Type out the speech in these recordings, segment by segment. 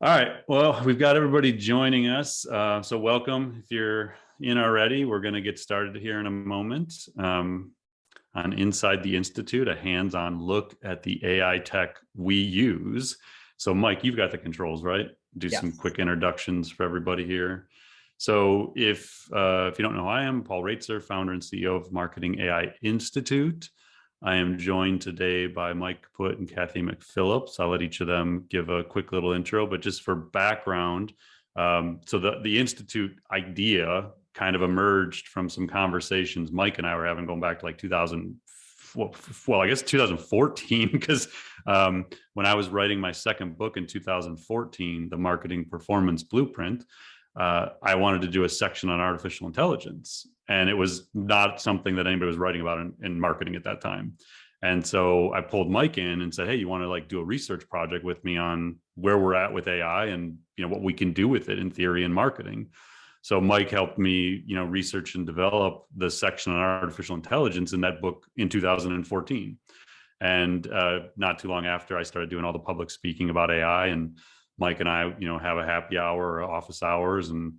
All right. Well, we've got everybody joining us. So welcome. If you're in already, we're going to get started here in a moment on Inside the Institute, a hands-on look at the AI tech we use. So Mike, you've got the controls, right? Do some Yes. quick introductions for everybody here. So if you don't know who I am, Paul Raitzer, founder and CEO of Marketing AI Institute. I am joined today by Mike Kaput and Cathy McPhillips. I'll let each of them give a quick little intro, but just for background, so the Institute idea kind of emerged from some conversations Mike and I were having going back to like 2000, well, I guess 2014, because when I was writing my second book in 2014, The Marketing Performance Blueprint, I wanted to do a section on artificial intelligence. And it was not something that anybody was writing about in marketing at that time. And so I pulled Mike in and said, hey, you want to like do a research project with me on where we're at with AI and what we can do with it in theory and marketing. So Mike helped me, research and develop the section on artificial intelligence in that book in 2014. And not too long after, I started doing all the public speaking about AI, and Mike and I, have a happy hour, office hours, and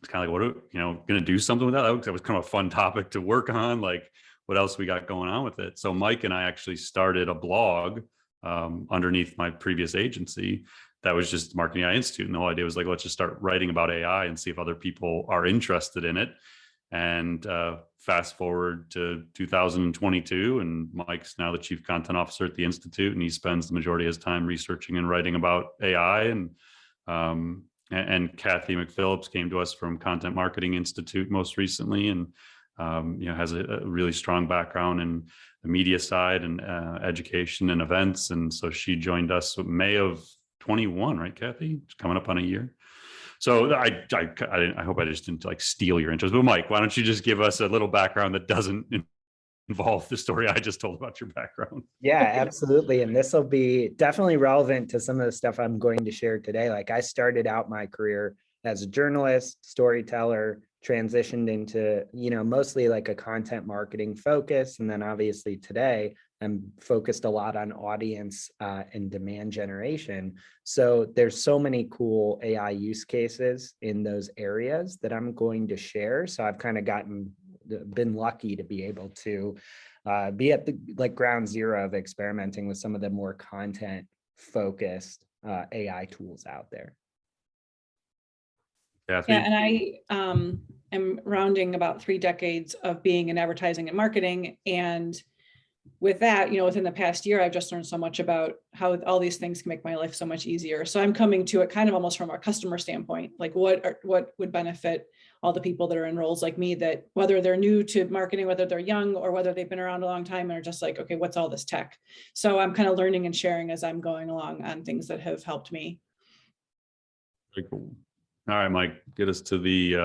it's kind of like, what, going to do something with that? That was kind of a fun topic to work on. Like, what else we got going on with it? So Mike and I actually started a blog underneath my previous agency that was just Marketing AI Institute. And the whole idea was like, let's just start writing about AI and see if other people are interested in it. And fast forward to 2022, and Mike's now the chief content officer at the Institute, and he spends the majority of his time researching and writing about AI. And Cathy McPhillips came to us from Content Marketing Institute most recently, and has a really strong background in the media side and education and events. And so she joined us May of 21, right, Cathy? It's coming up on a year. So I hope I just didn't like steal your interest, but Mike, why don't you just give us a little background that doesn't involve the story I just told about your background? Yeah, absolutely. And this will be definitely relevant to some of the stuff I'm going to share today. Like I started out my career as a journalist, storyteller, transitioned into, mostly like a content marketing focus. And then obviously today I'm focused a lot on audience and demand generation. So there's so many cool AI use cases in those areas that I'm going to share. So I've kind of been lucky to be able to be at the like ground zero of experimenting with some of the more content focused AI tools out there. Cathy? Yeah, and I am rounding about 3 decades of being in advertising and marketing. And with that, within the past year, I've just learned so much about how all these things can make my life so much easier. So I'm coming to it kind of almost from a customer standpoint, like what would benefit all the people that are in roles like me, that whether they're new to marketing, whether they're young, or whether they've been around a long time and are just like, okay, what's all this tech? So I'm kind of learning and sharing as I'm going along on things that have helped me. Very cool. All right, Mike, get us to the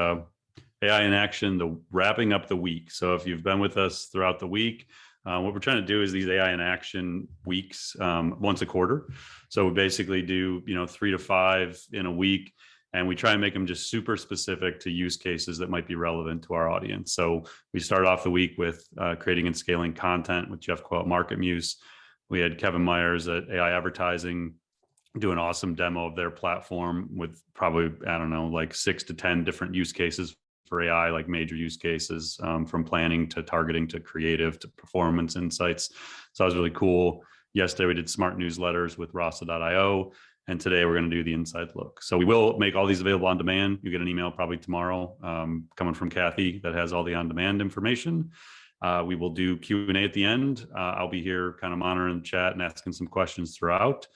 AI in action, the wrapping up the week. So if you've been with us throughout the week, what we're trying to do is these AI in action weeks once a quarter. So we basically do, 3 to 5 in a week, and we try and make them just super specific to use cases that might be relevant to our audience. So we start off the week with creating and scaling content with Jeff Quill at Market Muse. We had Kevin Myers at AI Advertising do an awesome demo of their platform with probably, I don't know, like 6 to 10 different use cases for AI, like major use cases from planning to targeting to creative to performance insights. So that was really cool. Yesterday, we did smart newsletters with Rasa.io. And today we're going to do the inside look. So we will make all these available on demand. You get an email probably tomorrow coming from Cathy that has all the on-demand information. We will do Q&A at the end. I'll be here kind of monitoring the chat and asking some questions throughout.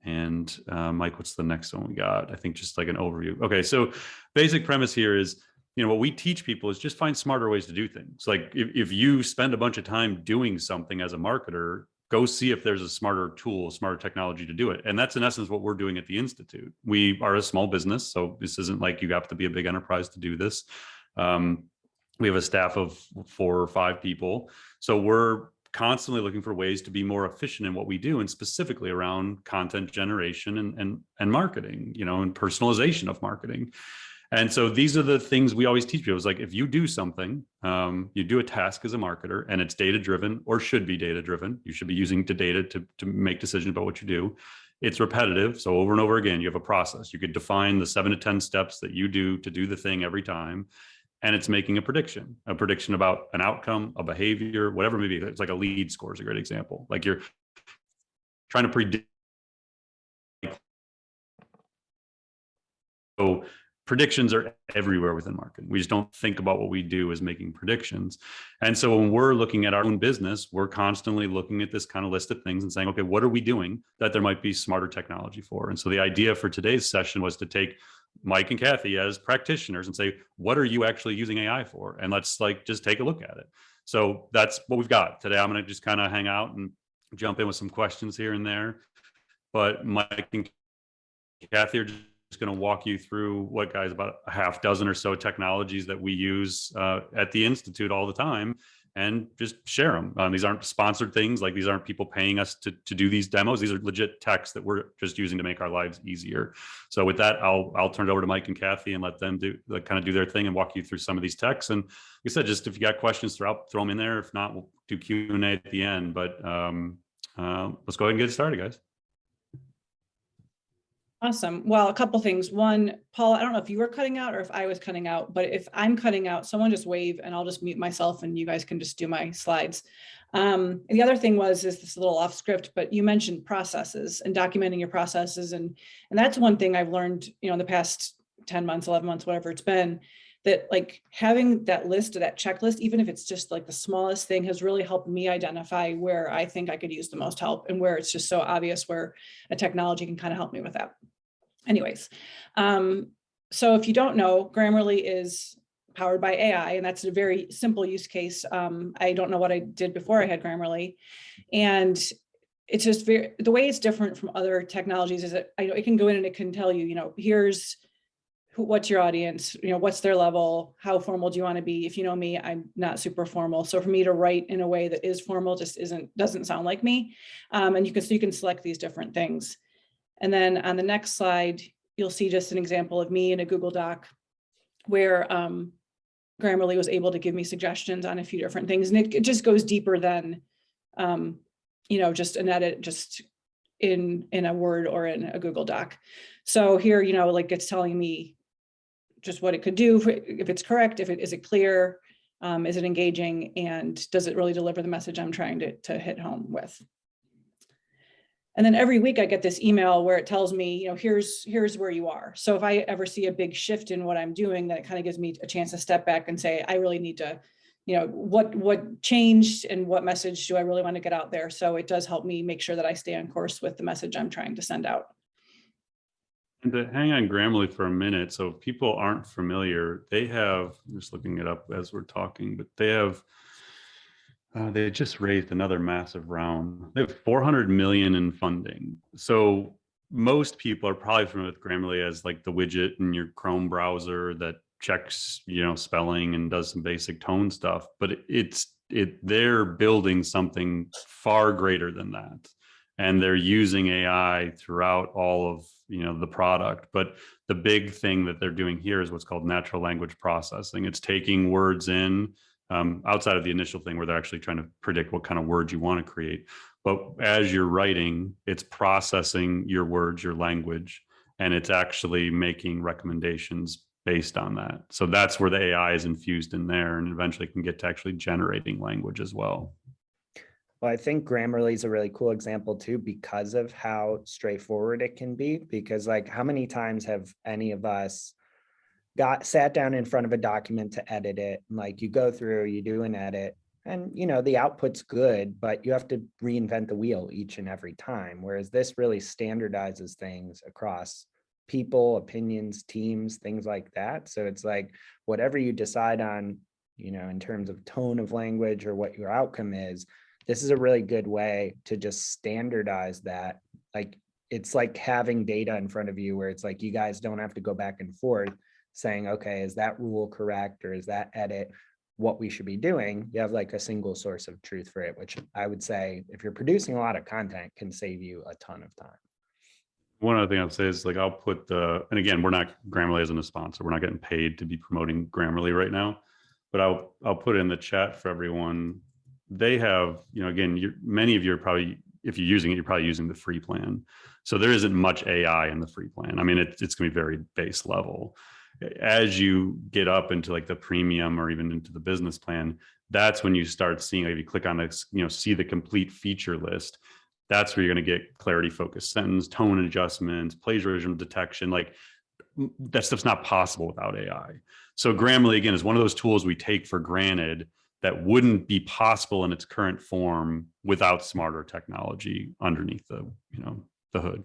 And Mike, what's the next one we got? I think just like an overview. Okay, so basic premise here is, what we teach people is just find smarter ways to do things. Like if you spend a bunch of time doing something as a marketer, go see if there's a smarter tool, smarter technology to do it. And that's in essence what we're doing at the Institute. We are a small business, so this isn't like you have to be a big enterprise to do this. We have a staff of 4 or 5 people. So we're constantly looking for ways to be more efficient in what we do, and specifically around content generation and marketing, and personalization of marketing. And so these are the things we always teach people. It's like, if you do something, you do a task as a marketer and it's data driven or should be data driven, you should be using the data to make decisions about what you do. it's repetitive. So over and over again, you have a process. You could define the 7 to 10 steps that you do to do the thing every time. And it's making a prediction about an outcome, a behavior, whatever it may be. It's like a lead score is a great example. Like you're trying to predict. So predictions are everywhere within marketing. We just don't think about what we do as making predictions. And so when we're looking at our own business, we're constantly looking at this kind of list of things and saying, okay, what are we doing that there might be smarter technology for? And so the idea for today's session was to take Mike and Cathy as practitioners and say, what are you actually using AI for? And let's just take a look at it. So that's what we've got today. I'm going to just kind of hang out and jump in with some questions here and there. But Mike and Cathy are just going to walk you through what, guys, about a half dozen or so technologies that we use at the Institute all the time, and just share them. These aren't sponsored things. Like, these aren't people paying us to do these demos. These are legit techs that we're just using to make our lives easier. So with that, I'll turn it over to Mike and Cathy and let them do their thing and walk you through some of these techs. And like I said, just if you got questions throughout, throw them in there. If not, we'll do Q&A at the end. But let's go ahead and get started, guys. Awesome. Well, a couple things. One, Paul, I don't know if you were cutting out or if I was cutting out, but if I'm cutting out, someone just wave and I'll just mute myself and you guys can just do my slides. And the other thing is this little off script, but you mentioned processes and documenting your processes. And that's one thing I've learned, in the past 10 months, 11 months, whatever it's been, that having that list or that checklist, even if it's just the smallest thing, has really helped me identify where I think I could use the most help and where it's just so obvious where a technology can kind of help me with that. Anyways, so if you don't know, Grammarly is powered by AI, and that's a very simple use case. I don't know what I did before I had Grammarly, and it's just the way it's different from other technologies is that it can go in and it can tell you, here's what's your audience, what's their level, how formal do you want to be? If you know me, I'm not super formal. So for me to write in a way that is formal just doesn't sound like me. And you can select these different things. And then on the next slide, you'll see just an example of me in a Google Doc where Grammarly was able to give me suggestions on a few different things. And it just goes deeper than, just an edit just in a Word or in a Google Doc. So here, it's telling me just what it could do, if it's correct, is it clear, is it engaging, and does it really deliver the message I'm trying to hit home with? And then every week I get this email where it tells me, here's where you are. So if I ever see a big shift in what I'm doing, then it kind of gives me a chance to step back and say, I really need to, what changed and what message do I really want to get out there? So it does help me make sure that I stay on course with the message I'm trying to send out. And to hang on Grammarly for a minute, so if people aren't familiar, they have, I'm just looking it up as we're talking, but they have, they just raised another massive round. They have 400 million in funding. So most people are probably familiar with Grammarly as the widget in your Chrome browser that checks, spelling and does some basic tone stuff. But they're building something far greater than that. And they're using AI throughout all of, the product. But the big thing that they're doing here is what's called natural language processing. It's taking words in, outside of the initial thing where they're actually trying to predict what kind of words you want to create. But as you're writing, it's processing your words, your language, and it's actually making recommendations based on that. So that's where the AI is infused in there, and eventually can get to actually generating language as well. Well, I think Grammarly is a really cool example too, because of how straightforward it can be. Because how many times have any of us sat down in front of a document to edit it? You go through, you do an edit, and the output's good, but you have to reinvent the wheel each and every time. Whereas this really standardizes things across people, opinions, teams, things like that. So it's whatever you decide on, in terms of tone of language or what your outcome is, this is a really good way to just standardize that. It's like having data in front of you where it's you guys don't have to go back and forth saying, okay, is that rule correct? Or is that edit what we should be doing? You have a single source of truth for it, which I would say, if you're producing a lot of content, can save you a ton of time. One other thing I'll say is I'll put and again, Grammarly isn't a sponsor. We're not getting paid to be promoting Grammarly right now, but I'll put it in the chat for everyone. They have, again, many of you are probably if you're using it, you're probably using the free plan. So there isn't much AI in the free plan. I mean, it's going to be very base level. As you get up into like the premium or even into the business plan, that's when you start seeing, like if you click on this, see the complete feature list, that's where you're going to get clarity, focus, sentence, tone adjustments, plagiarism detection. Like that stuff's not possible without AI. So Grammarly, again, is one of those tools we take for granted that wouldn't be possible in its current form without smarter technology underneath the hood.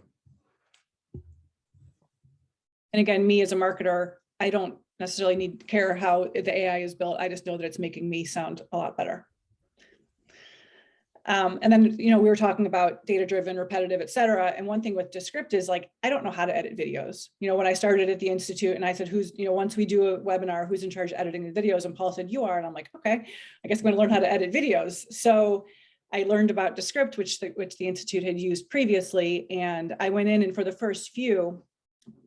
And again, me as a marketer, I don't necessarily need to care how the AI is built. I just know that it's making me sound a lot better. And then, we were talking about data-driven, repetitive, et cetera. And one thing with Descript is like, I don't know how to edit videos. When I started at the Institute and I said, once we do a webinar, who's in charge of editing the videos? And Paul said, you are. And I'm like, okay, I guess I'm going to learn how to edit videos. So I learned about Descript, which the Institute had used previously. And I went in, and for the first few,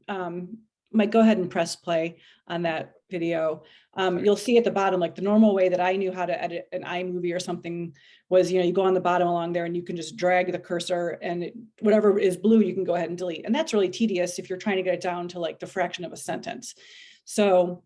Mike, go ahead and press play on that video. You'll see at the bottom, like the normal way that I knew how to edit an iMovie or something was, you go on the bottom along there and you can just drag the cursor, and whatever is blue, you can go ahead and delete. And that's really tedious if you're trying to get it down to like the fraction of a sentence. So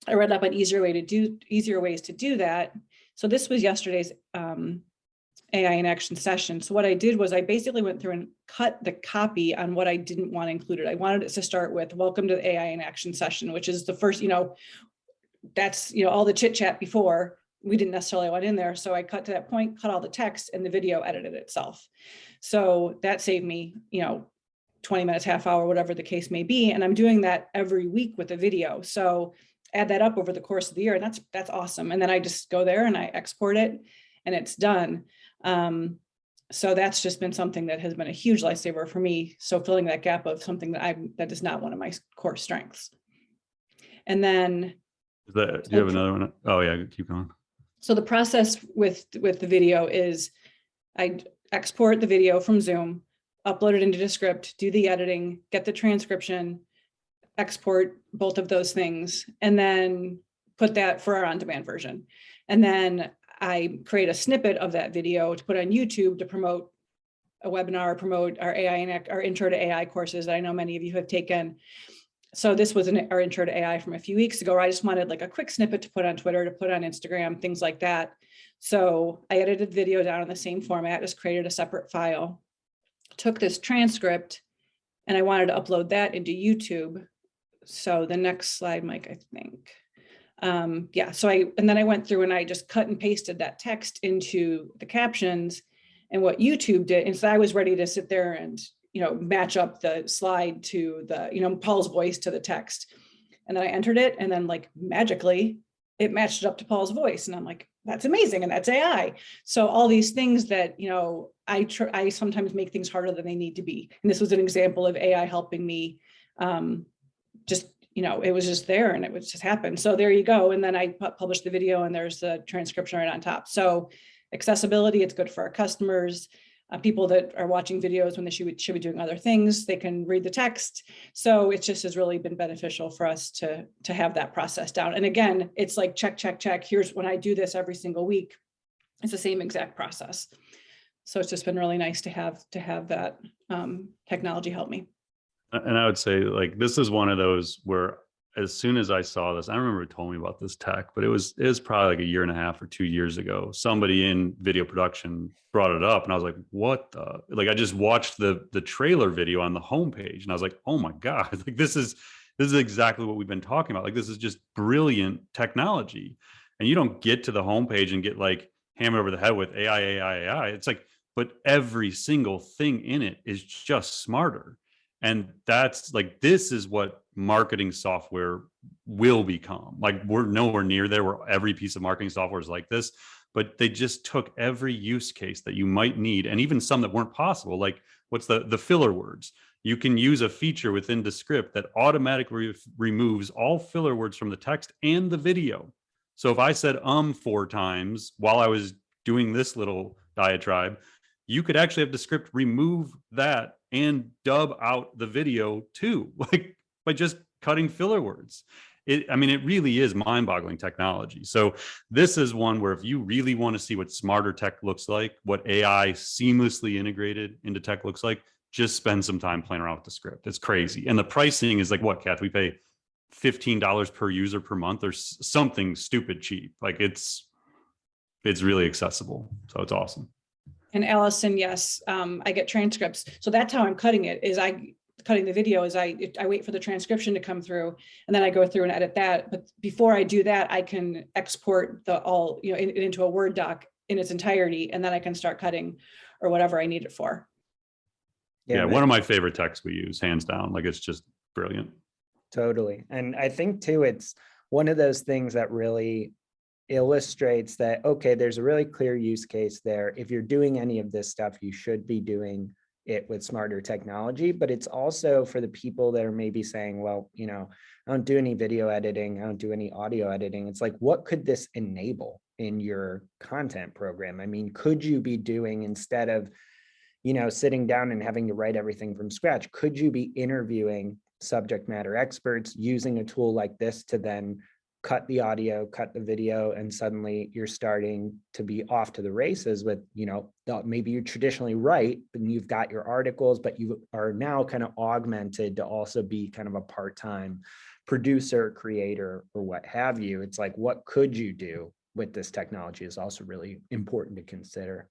I read up on easier ways to do that. So this was yesterday's AI in action session. So what I did was I basically went through and cut the copy on what I didn't want included. I wanted it to start with welcome to the AI in action session, which is the first, that's, all the chit chat before we didn't necessarily want in there. So I cut to that point, cut all the text, and the video edited itself. So that saved me, 20 minutes, half hour, whatever the case may be. And I'm doing that every week with a video. So add that up over the course of the year, and that's awesome. And then I just go there and I export it and it's done. So that's just been something that has been a huge lifesaver for me. So filling that gap of something that is not one of my core strengths. And then do you have another one? Oh yeah, keep going. So the process with the video is I export the video from Zoom, upload it into Descript, do the editing, get the transcription, export both of those things, and then put that for our on-demand version. And then I create a snippet of that video to put on YouTube to promote a webinar, promote our our intro to AI courses that I know many of you have taken. So this was our intro to AI from a few weeks ago, where I just wanted like a quick snippet to put on Twitter, to put on Instagram, things like that. So I edited the video down in the same format, just created a separate file, took this transcript, and I wanted to upload that into YouTube. So the next slide, Mike, I think. So then I went through and I just cut and pasted that text into the captions. And what YouTube did, and so I was ready to sit there and, match up the slide to the, Paul's voice to the text. And then I entered it, and then like magically it matched it up to Paul's voice. And I'm like, that's amazing. And that's AI. So all these things that, I sometimes make things harder than they need to be. And this was an example of AI helping me, it was just there and it would just happen. So there you go. And then I published the video, and there's the transcription right on top. So accessibility, it's good for our customers, people that are watching videos when they should be doing other things, they can read the text. So it just has really been beneficial for us to have that process down. And again, it's like check, check, check. Here's when I do this every single week. It's the same exact process. So it's just been really nice to have that technology help me. And I would say like, this is one of those where as soon as I saw this, I remember it told me about this tech, but it was probably like a year and a half or 2 years ago. Somebody in video production brought it up, and I was like, what the, like, I just watched the trailer video on the homepage, and I was like, oh my God, like this is exactly what we've been talking about. Like, this is just brilliant technology. And you don't get to the homepage and get like hammered over the head with AI. It's like, but every single thing in it is just smarter. And that's like, this is what marketing software will become. Like, we're nowhere near there where every piece of marketing software is like this, but they just took every use case that you might need, and even some that weren't possible. Like, what's the filler words? You can use a feature within Descript that automatically removes all filler words from the text and the video. So if I said 4 times while I was doing this little diatribe, you could actually have Descript remove that and dub out the video too, like by just cutting filler words. it really is mind-boggling technology. So this is one where if you really want to see what smarter tech looks like, what AI seamlessly integrated into tech looks like, just spend some time playing around with the script. It's crazy. And the pricing is like what, Kath? We pay $15 per user per month or something stupid cheap. Like it's really accessible. So it's awesome. And Allison, yes, I get transcripts. So that's how I'm cutting it, is cutting the video is I wait for the transcription to come through, and then I go through and edit that. But before I do that, I can export into a Word doc in its entirety, and then I can start cutting or whatever I need it for. Yeah, one of my favorite texts we use, hands down. Like it's just brilliant. Totally. And I think too, it's one of those things that really illustrates that, okay, there's a really clear use case there. If you're doing any of this stuff, you should be doing it with smarter technology. But it's also for the people that are maybe saying, well, I don't do any video editing, I don't do any audio editing. It's like, what could this enable in your content program? I mean, could you be doing, instead of sitting down and having to write everything from scratch, could you be interviewing subject matter experts using a tool like this to then cut the audio, cut the video, and suddenly you're starting to be off to the races with, maybe you traditionally write and you've got your articles, but you are now kind of augmented to also be kind of a part-time producer, creator, or what have you. It's like, what could you do with this technology is also really important to consider.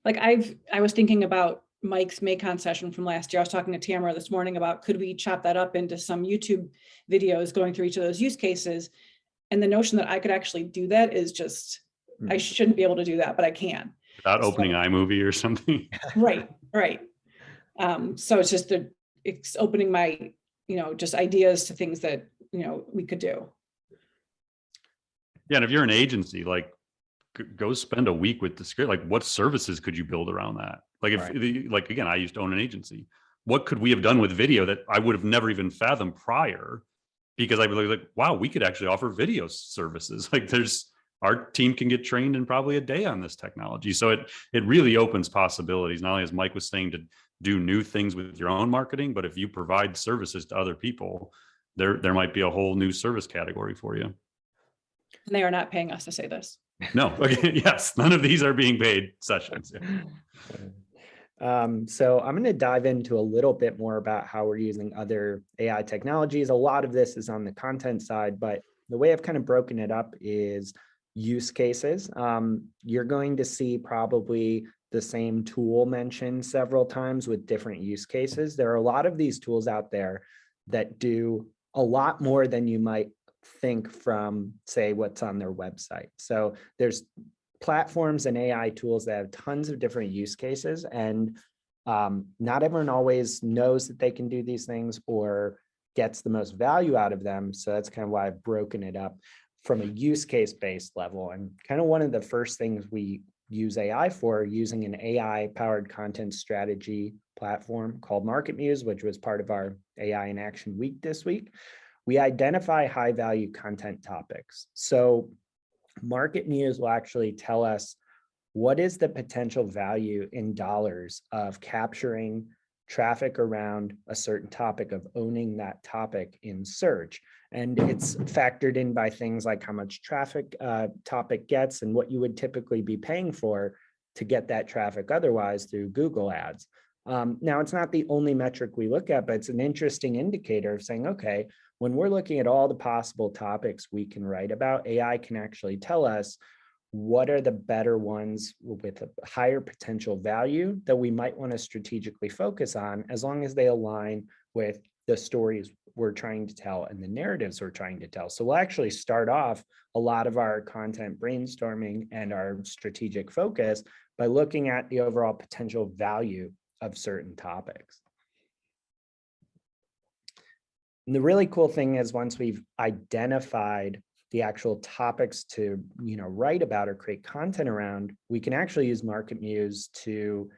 Like I was thinking about Mike's Macon session from last year. I was talking to Tamara this morning about, could we chop that up into some YouTube videos going through each of those use cases? And the notion that I could actually do that is just, I shouldn't be able to do that, but I can. Without opening iMovie or something. Right. So it's just it's opening my, just ideas to things that, we could do. Yeah, and if you're an agency, like go spend a week with the script. Like what services could you build around that? Like if again, I used to own an agency. What could we have done with video that I would have never even fathomed prior? Because I was like, wow, we could actually offer video services. Like our team can get trained in probably a day on this technology. So it really opens possibilities, not only as Mike was saying, to do new things with your own marketing, but if you provide services to other people, there might be a whole new service category for you. And they are not paying us to say this. No. Okay. Yes. None of these are being paid sessions. So I'm going to dive into a little bit more about how we're using other AI technologies. A lot of this is on the content side, but the way I've kind of broken it up is use cases. You're going to see probably the same tool mentioned several times with different use cases. There are a lot of these tools out there that do a lot more than you might think from, say, what's on their website. So there's platforms and AI tools that have tons of different use cases, and not everyone always knows that they can do these things or gets the most value out of them. So that's kind of why I've broken it up from a use case based level. And kind of one of the first things we use AI for, using an AI powered content strategy platform called Market Muse, which was part of our AI in Action week this week. We identify high value content topics. So Market Muse will actually tell us what is the potential value in dollars of capturing traffic around a certain topic, of owning that topic in search. And it's factored in by things like how much traffic topic gets and what you would typically be paying for to get that traffic otherwise through Google ads. Now, it's not the only metric we look at, but it's an interesting indicator of saying, okay, when we're looking at all the possible topics we can write about, AI can actually tell us what are the better ones with a higher potential value that we might want to strategically focus on, as long as they align with the stories we're trying to tell and the narratives we're trying to tell. So we'll actually start off a lot of our content brainstorming and our strategic focus by looking at the overall potential value of certain topics. And the really cool thing is, once we've identified the actual topics to write about or create content around, we can actually use Market Muse to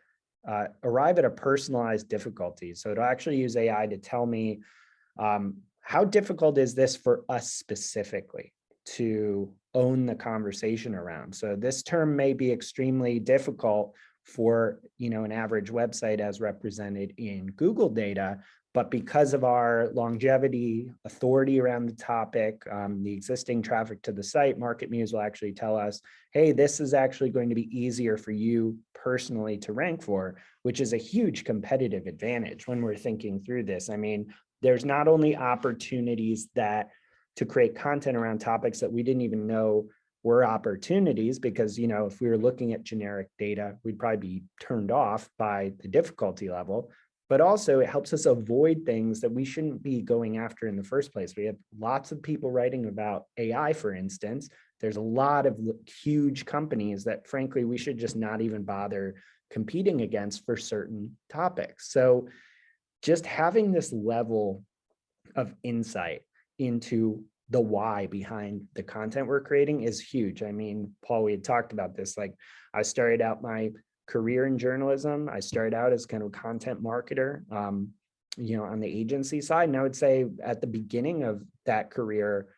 arrive at a personalized difficulty. So it'll actually use AI to tell me how difficult is this for us specifically to own the conversation around. So this term may be extremely difficult for an average website as represented in Google data, But because of our longevity, authority around the topic, the existing traffic to the site, MarketMuse will actually tell us, hey, this is actually going to be easier for you personally to rank for, which is a huge competitive advantage when we're thinking through this. I mean, there's not only opportunities to create content around topics that we didn't even know were opportunities, because, if we were looking at generic data, we'd probably be turned off by the difficulty level. But also it helps us avoid things that we shouldn't be going after in the first place. We have lots of people writing about AI, for instance. There's a lot of huge companies that, frankly, we should just not even bother competing against for certain topics. So just having this level of insight into the why behind the content we're creating is huge. I mean, Paul, we had talked about this. Like, I started out my career in journalism. I started out as kind of a content marketer, on the agency side. And I would say at the beginning of that career,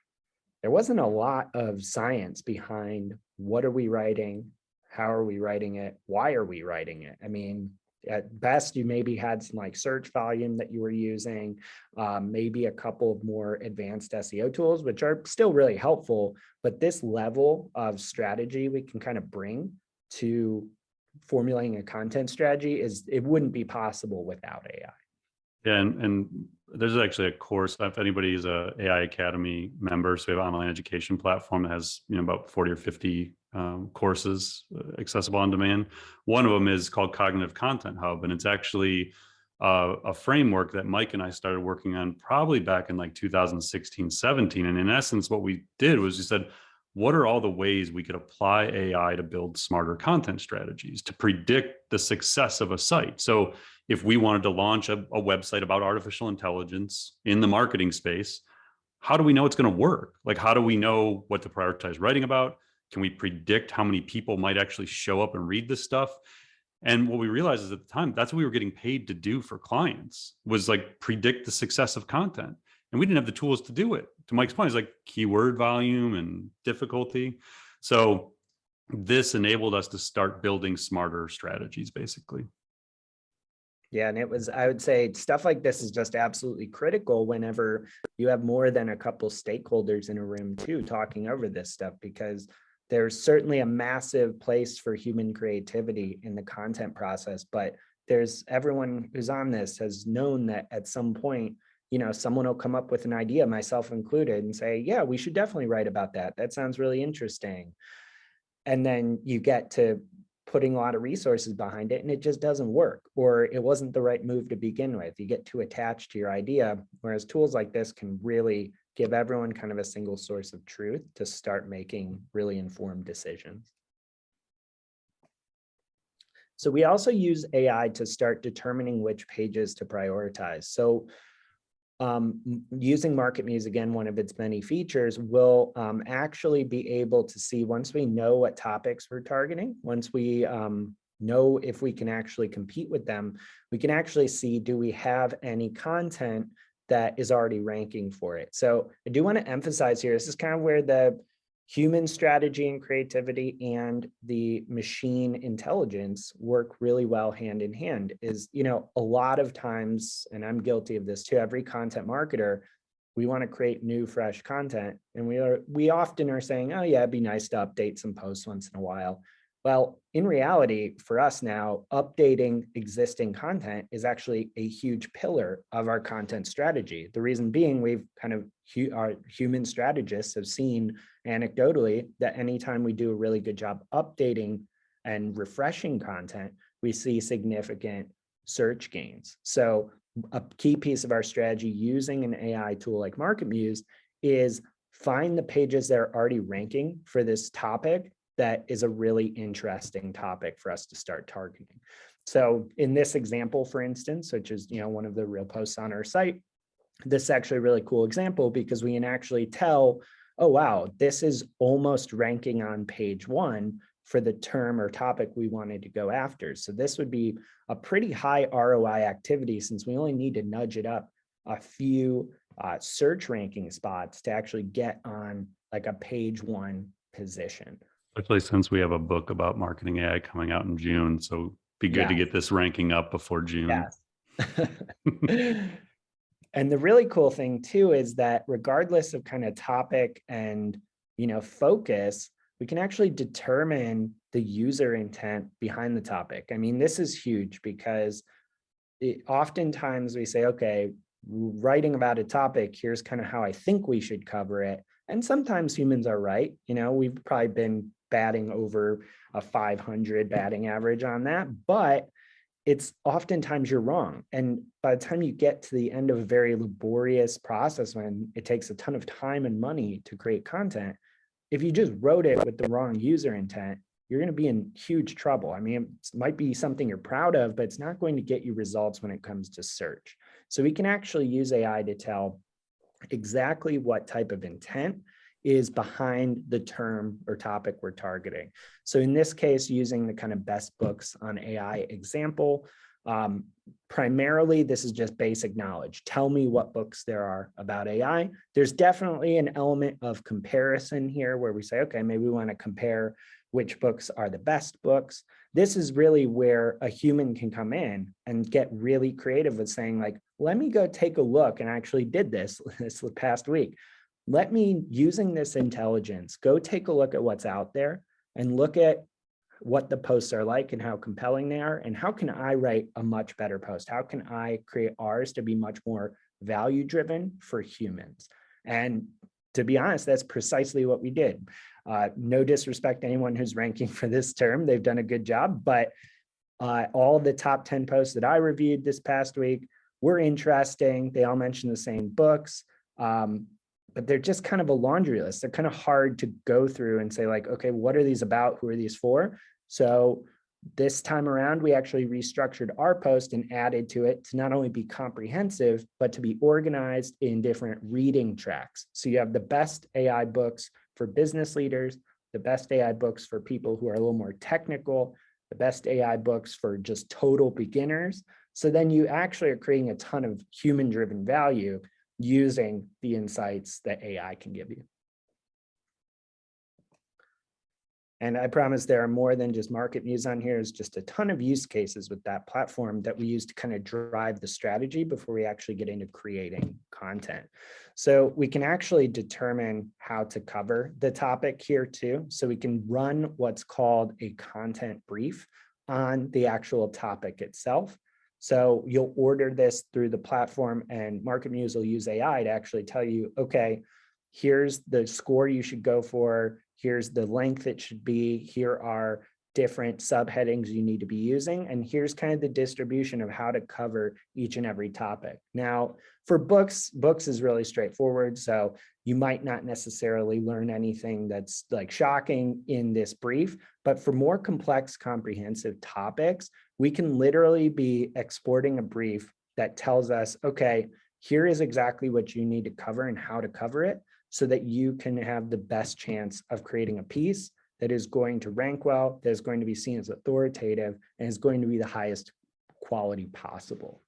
there wasn't a lot of science behind what are we writing, how are we writing it, why are we writing it. I mean, at best, you maybe had some like search volume that you were using, maybe a couple of more advanced SEO tools, which are still really helpful. But this level of strategy we can kind of bring to formulating a content strategy it wouldn't be possible without AI. Yeah, and there's actually a course, if anybody is a AI Academy member, so we have an online education platform that has about 40 or 50 courses accessible on demand. One of them is called Cognitive Content Hub, and it's actually a framework that Mike and I started working on probably back in like 2016, 17. And in essence, what we did was we said, what are all the ways we could apply AI to build smarter content strategies to predict the success of a site? So if we wanted to launch a website about artificial intelligence in the marketing space, how do we know it's going to work? Like, how do we know what to prioritize writing about? Can we predict how many people might actually show up and read this stuff? And what we realized is at the time, that's what we were getting paid to do for clients, was like predict the success of content. And we didn't have the tools to do it. To Mike's point, it's like keyword volume and difficulty. So this enabled us to start building smarter strategies, basically. Yeah, and I would say stuff like this is just absolutely critical whenever you have more than a couple stakeholders in a room too, talking over this stuff, because there's certainly a massive place for human creativity in the content process, but everyone who's on this has known that at some point, someone will come up with an idea, myself included, and say, yeah, we should definitely write about that. That sounds really interesting. And then you get to putting a lot of resources behind it and it just doesn't work, or it wasn't the right move to begin with. You get too attached to your idea, whereas tools like this can really give everyone kind of a single source of truth to start making really informed decisions. So we also use AI to start determining which pages to prioritize. So using MarketMuse, again, one of its many features, will actually be able to see, once we know what topics we're targeting, once we know if we can actually compete with them, we can actually see, do we have any content that is already ranking for it? So I do want to emphasize here, this is kind of where the human strategy and creativity and the machine intelligence work really well hand in hand. Is, a lot of times, and I'm guilty of this too, every content marketer, we want to create new, fresh content. And we often are saying, oh yeah, it'd be nice to update some posts once in a while. Well, in reality, for us now, updating existing content is actually a huge pillar of our content strategy. The reason being, our human strategists have seen anecdotally that anytime we do a really good job updating and refreshing content, we see significant search gains. So a key piece of our strategy using an AI tool like MarketMuse is find the pages that are already ranking for this topic that is a really interesting topic for us to start targeting. So in this example, for instance, which is one of the real posts on our site, this is actually a really cool example because we can actually tell, oh wow, this is almost ranking on page 1 for the term or topic we wanted to go after. So this would be a pretty high ROI activity, since we only need to nudge it up a few search ranking spots to actually get on like a page 1 position. Especially since we have a book about marketing AI coming out in June. So it'd be good to get this ranking up before June. Yes. And the really cool thing too is that regardless of kind of topic and, focus, we can actually determine the user intent behind the topic. I mean, this is huge because oftentimes we say, okay, writing about a topic, here's kind of how I think we should cover it. And sometimes humans are right. We've probably been batting over a 500 batting average on that, but it's oftentimes you're wrong. And by the time you get to the end of a very laborious process, when it takes a ton of time and money to create content, if you just wrote it with the wrong user intent, you're going to be in huge trouble. I mean, it might be something you're proud of, but it's not going to get you results when it comes to search. So we can actually use AI to tell exactly what type of intent is behind the term or topic we're targeting. So in this case, using the kind of best books on AI example, primarily this is just basic knowledge. Tell me what books there are about AI. There's definitely an element of comparison here where we say, okay, maybe we want to compare which books are the best books. This is really where a human can come in and get really creative with saying like, let me go take a look, and I actually did this past week. Let me, using this intelligence, go take a look at what's out there and look at what the posts are like and how compelling they are, and how can I write a much better post? How can I create ours to be much more value driven for humans? And to be honest, that's precisely what we did. No disrespect to anyone who's ranking for this term, they've done a good job, but all the top 10 posts that I reviewed this past week were interesting. They all mention the same books. But they're just kind of a laundry list. They're kind of hard to go through and say like, okay, what are these about? Who are these for? So this time around, we actually restructured our post and added to it to not only be comprehensive, but to be organized in different reading tracks. So you have the best AI books for business leaders, the best AI books for people who are a little more technical, the best AI books for just total beginners. So then you actually are creating a ton of human-driven value using the insights that AI can give you. And I promise there are more than just market views on here. There's just a ton of use cases with that platform that we use to kind of drive the strategy before we actually get into creating content. So we can actually determine how to cover the topic here too. So we can run what's called a content brief on the actual topic itself. So you'll order this through the platform, and Market Muse will use AI to actually tell you, okay, here's the score you should go for, here's the length it should be, here are different subheadings you need to be using, and here's kind of the distribution of how to cover each and every topic. Now, for books is really straightforward, so you might not necessarily learn anything that's like shocking in this brief, but for more complex, comprehensive topics, we can literally be exporting a brief that tells us, okay, here is exactly what you need to cover and how to cover it so that you can have the best chance of creating a piece that is going to rank well, that is going to be seen as authoritative, and is going to be the highest quality possible.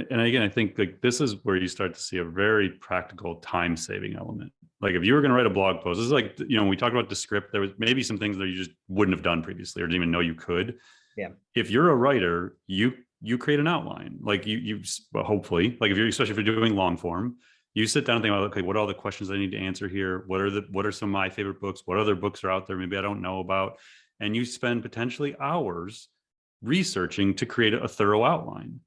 And again, I think like this is where you start to see a very practical time-saving element. Like if you were going to write a blog post, this is like, we talked about Descript, there was maybe some things that you just wouldn't have done previously or didn't even know you could. Yeah. If you're a writer, you create an outline. Like you hopefully, like especially if you're doing long form, you sit down and think about, okay, what are all the questions I need to answer here? What are some of my favorite books? What other books are out there maybe I don't know about? And you spend potentially hours researching to create a thorough outline.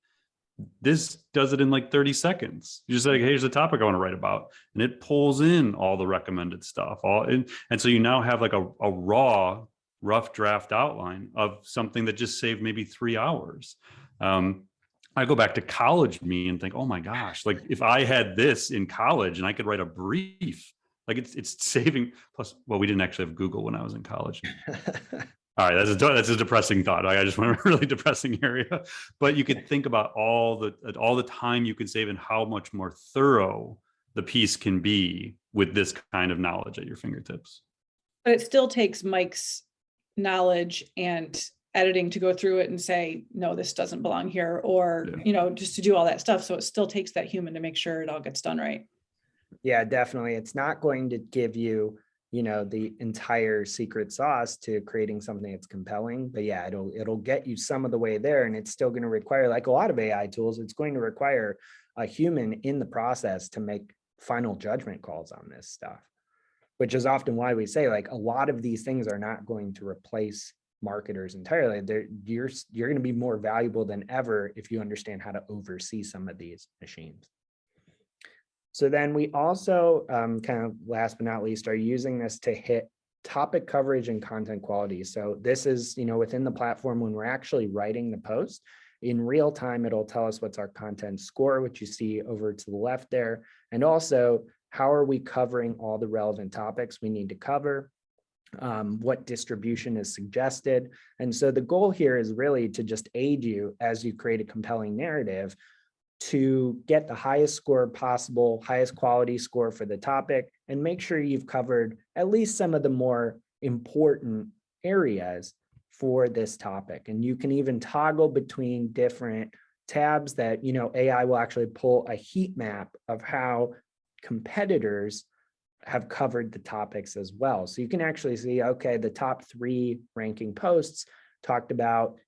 This does it in like 30 seconds. You just say, hey, here's the topic I want to write about. And it pulls in all the recommended stuff. And so you now have like a raw, rough draft outline of something that just saved maybe 3 hours. I go back to college me and think, oh my gosh, like if I had this in college and I could write a brief, like it's saving. Plus, well, we didn't actually have Google when I was in college. All right, that's a depressing thought. I just went a really depressing area, but you could think about all the time you could save and how much more thorough the piece can be with this kind of knowledge at your fingertips. But it still takes Mike's knowledge and editing to go through it and say, no, this doesn't belong here, or just to do all that stuff. So it still takes that human to make sure it all gets done right. Yeah, definitely. It's not going to give you the entire secret sauce to creating something that's compelling, but yeah, it'll get you some of the way there. And it's still going to require, like a lot of AI tools, it's going to require a human in the process to make final judgment calls on this stuff, which is often why we say like a lot of these things are not going to replace marketers entirely. You're going to be more valuable than ever if you understand how to oversee some of these machines. So then we also kind of last but not least are using this to hit topic coverage and content quality. So this is, within the platform when we're actually writing the post in real time, it'll tell us what's our content score, which you see over to the left there. And also how are we covering all the relevant topics we need to cover? What distribution is suggested. And so the goal here is really to just aid you as you create a compelling narrative to get the highest score possible, highest quality score for the topic, and make sure you've covered at least some of the more important areas for this topic. And you can even toggle between different tabs that, AI will actually pull a heat map of how competitors have covered the topics as well. So you can actually see, okay, the top 3 ranking posts talked about,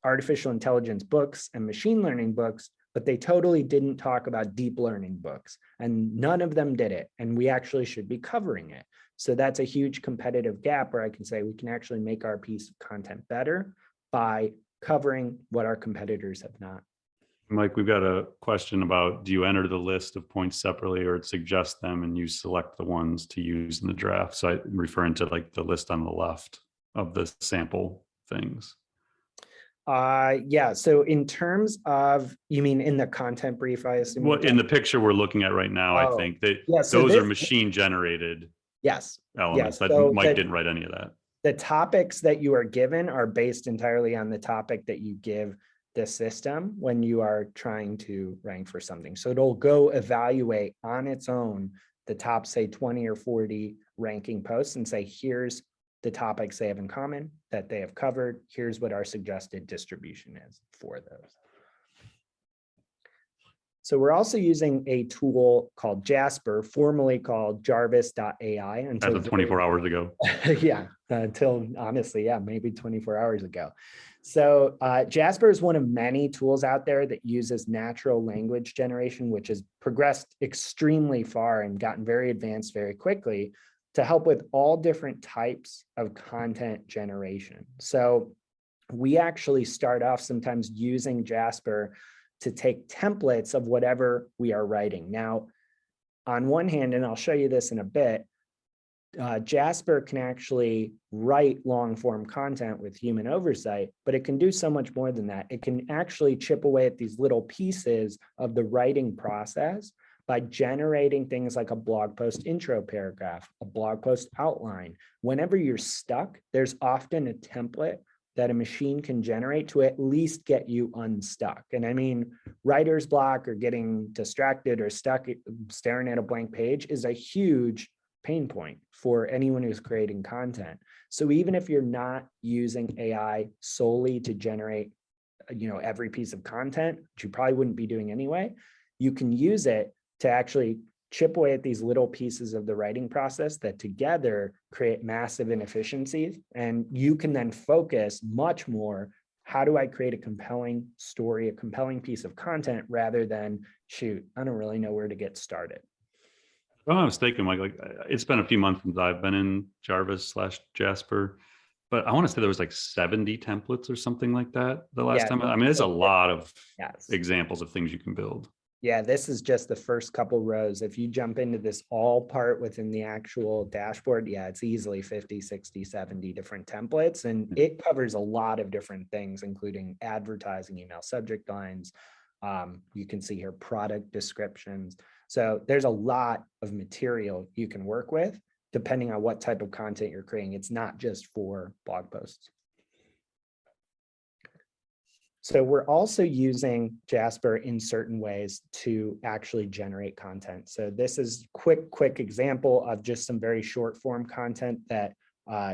artificial intelligence books and machine learning books, but they totally didn't talk about deep learning books, and none of them did it. And we actually should be covering it. So that's a huge competitive gap where I can say we can actually make our piece of content better by covering what our competitors have not. Mike, we've got a question about, do you enter the list of points separately or suggest them and you select the ones to use in the draft? So I'm referring to like the list on the left of the sample things. Yeah. So in terms of, you mean in the content brief, I assume? Well, in the picture we're looking at right now, I think that those are machine generated elements. Mike didn't write any of that. The topics that you are given are based entirely on the topic that you give the system when you are trying to rank for something. So it'll go evaluate on its own the top, say 20 or 40 ranking posts and say, here's the topics they have in common that they have covered. Here's what our suggested distribution is for those. So we're also using a tool called Jasper, formerly called Jarvis.ai. Until 24 hours ago. Yeah, until honestly, maybe 24 hours ago. So Jasper is one of many tools out there that uses natural language generation, which has progressed extremely far and gotten very advanced very quickly to help with all different types of content generation. So we actually start off sometimes using Jasper to take templates of whatever we are writing. Now, on one hand, and I'll show you this in a bit, Jasper can actually write long form content with human oversight, but it can do so much more than that. It can actually chip away at these little pieces of the writing process by generating things like a blog post intro paragraph, a blog post outline. Whenever you're stuck, there's often a template that a machine can generate to at least get you unstuck. And I mean, writer's block or getting distracted or stuck staring at a blank page is a huge pain point for anyone who's creating content. So even if you're not using AI solely to generate, every piece of content, which you probably wouldn't be doing anyway, you can use it to actually chip away at these little pieces of the writing process that together create massive inefficiencies. And you can then focus much more, how do I create a compelling story, a compelling piece of content, rather than, shoot, I don't really know where to get started. If I'm not mistaken, Mike, like it's been a few months since I've been in Jarvis/Jasper, but I want to say there was like 70 templates or something like that the last time. I mean, there's a lot of examples of things you can build. Yeah, this is just the first couple rows. If you jump into this all part within the actual dashboard, it's easily 50, 60, 70 different templates. And it covers a lot of different things, including advertising, email subject lines. You can see here product descriptions. So there's a lot of material you can work with, depending on what type of content you're creating. It's not just for blog posts. So we're also using Jasper in certain ways to actually generate content. So this is quick example of just some very short form content that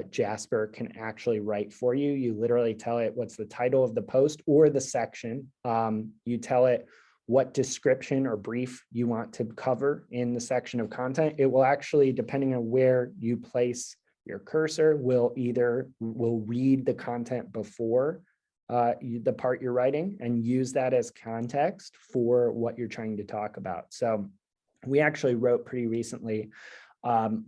Jasper can actually write for you. You literally tell it what's the title of the post or the section. You tell it what description or brief you want to cover in the section of content. It will actually, depending on where you place your cursor, will read the content before the part you're writing and use that as context for what you're trying to talk about. So we actually wrote pretty recently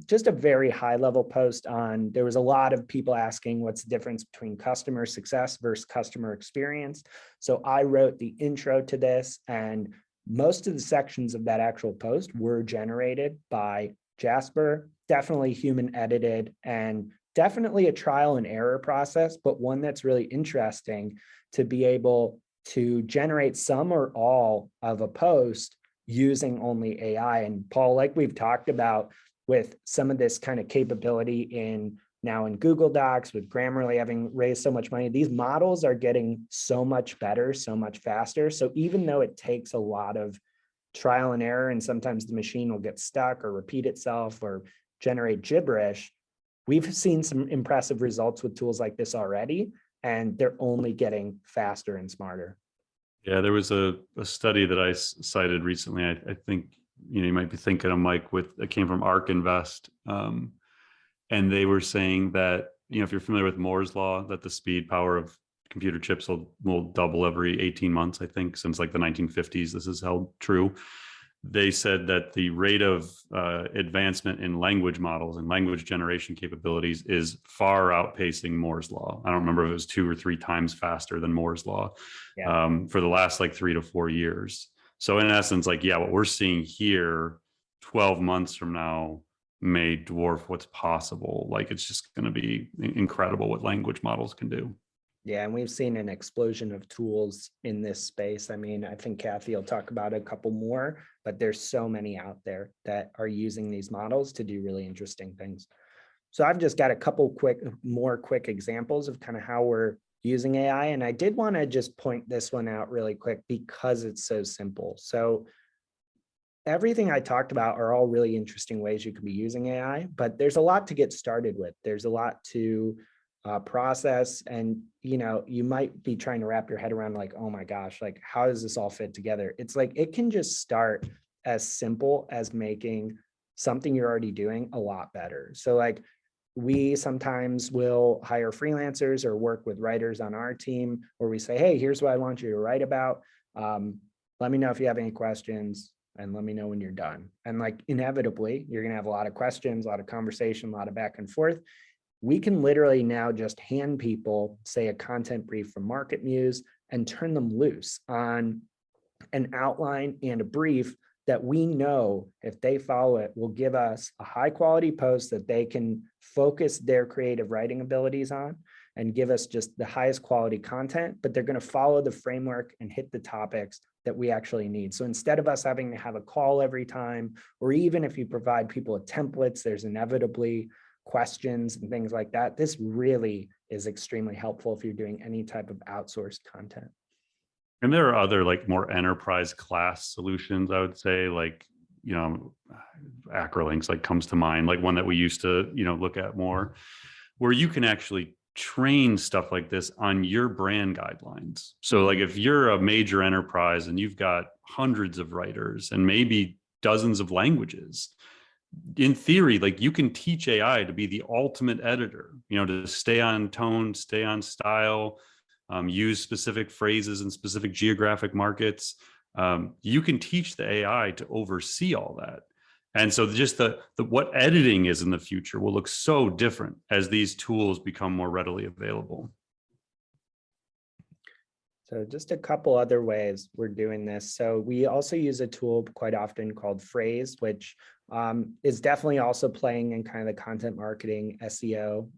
just a very high level post on, there was a lot of people asking what's the difference between customer success versus customer experience. So I wrote the intro to this, and most of the sections of that actual post were generated by Jasper, definitely human edited, and definitely a trial and error process, but one that's really interesting to be able to generate some or all of a post using only AI. And Paul, like we've talked about, with some of this kind of capability in Google Docs, with Grammarly having raised so much money, these models are getting so much better, so much faster. So even though it takes a lot of trial and error, and sometimes the machine will get stuck or repeat itself or generate gibberish, we've seen some impressive results with tools like this already, and they're only getting faster and smarter. Yeah, there was a study that I cited recently. I think you might be thinking of, Mike, it came from ARK Invest, and they were saying that if you're familiar with Moore's law, that the speed power of computer chips will double every 18 months. I think since like the 1950s, this has held true. They said that the rate of advancement in language models and language generation capabilities is far outpacing Moore's law. I don't remember if it was 2 or 3 times faster than Moore's law for the last like 3 to 4 years. So in essence, what we're seeing here 12 months from now may dwarf what's possible. It's just going to be incredible what language models can do. Yeah, and we've seen an explosion of tools in this space. I mean, I think Cathy will talk about a couple more, but there's so many out there that are using these models to do really interesting things. So I've just got a couple more quick examples of kind of how we're using AI. And I did want to just point this one out really quick because it's so simple. So everything I talked about are all really interesting ways you could be using AI, but there's a lot to get started with. There's a lot to process, and you might be trying to wrap your head around oh my gosh, how does this all fit together? It's it can just start as simple as making something you're already doing a lot better. So we sometimes will hire freelancers or work with writers on our team where we say, hey, here's what I want you to write about. Let me know if you have any questions, and let me know when you're done. And inevitably, you're going to have a lot of questions, a lot of conversation, a lot of back and forth. We can literally now just hand people, say, a content brief from Market Muse and turn them loose on an outline and a brief that we know, if they follow it, will give us a high quality post that they can focus their creative writing abilities on and give us just the highest quality content, but they're going to follow the framework and hit the topics that we actually need. So instead of us having to have a call every time, or even if you provide people with templates, there's inevitably questions and things like that. This really is extremely helpful if you're doing any type of outsourced content. And there are other more enterprise class solutions, I would say, Acrolinks comes to mind, one that we used to, look at more, where you can actually train stuff like this on your brand guidelines. So if you're a major enterprise and you've got hundreds of writers and maybe dozens of languages, in theory, you can teach AI to be the ultimate editor, to stay on tone, stay on style, use specific phrases in specific geographic markets. You can teach the AI to oversee all that. And so just what editing is in the future will look so different as these tools become more readily available. So just a couple other ways we're doing this. So we also use a tool quite often called Phrase, which is definitely also playing in kind of the content marketing SEO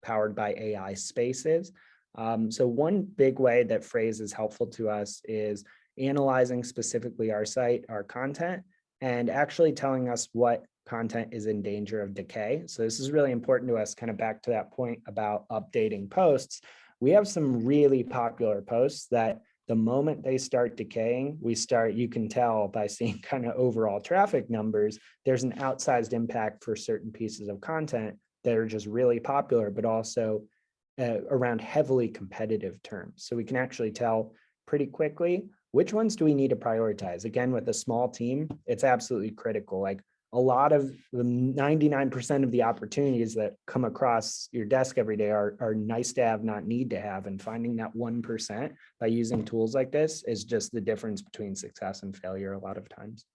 powered by AI spaces. So one big way that Phrase is helpful to us is analyzing specifically our site, our content, and actually telling us what content is in danger of decay. So this is really important to us, kind of back to that point about updating posts. We have some really popular posts that the moment they start decaying, you can tell by seeing kind of overall traffic numbers, there's an outsized impact for certain pieces of content that are just really popular, but also around heavily competitive terms. So we can actually tell pretty quickly which ones do we need to prioritize. Again, with a small team, it's absolutely critical. a lot of the 99% of the opportunities that come across your desk every day are nice to have, not need to have. And finding that 1% by using tools like this is just the difference between success and failure a lot of times.